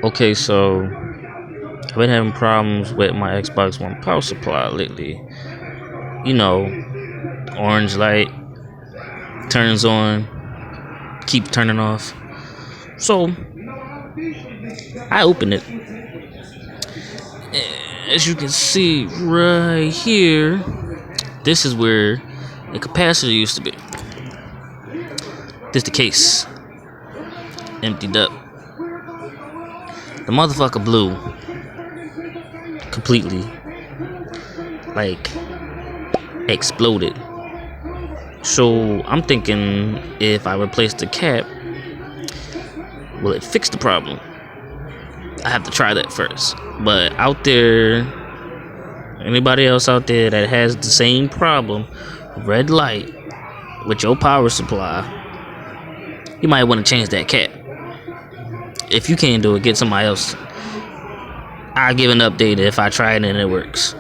Okay, so I've been having problems with my Xbox One power supply lately. You know, orange light turns on, keep turning off. So I open it. As you can see right here, this is where the capacitor used to be. This the case. Emptied up. The motherfucker blew completely. Like exploded. So I'm thinking if I replace the cap, will it fix the problem? I have to try that first. But out there, anybody else out there that has the same problem, red light with your power supply, you might want to change that cap. If you can't do it, get somebody else. I'll give an update if I try it and it works.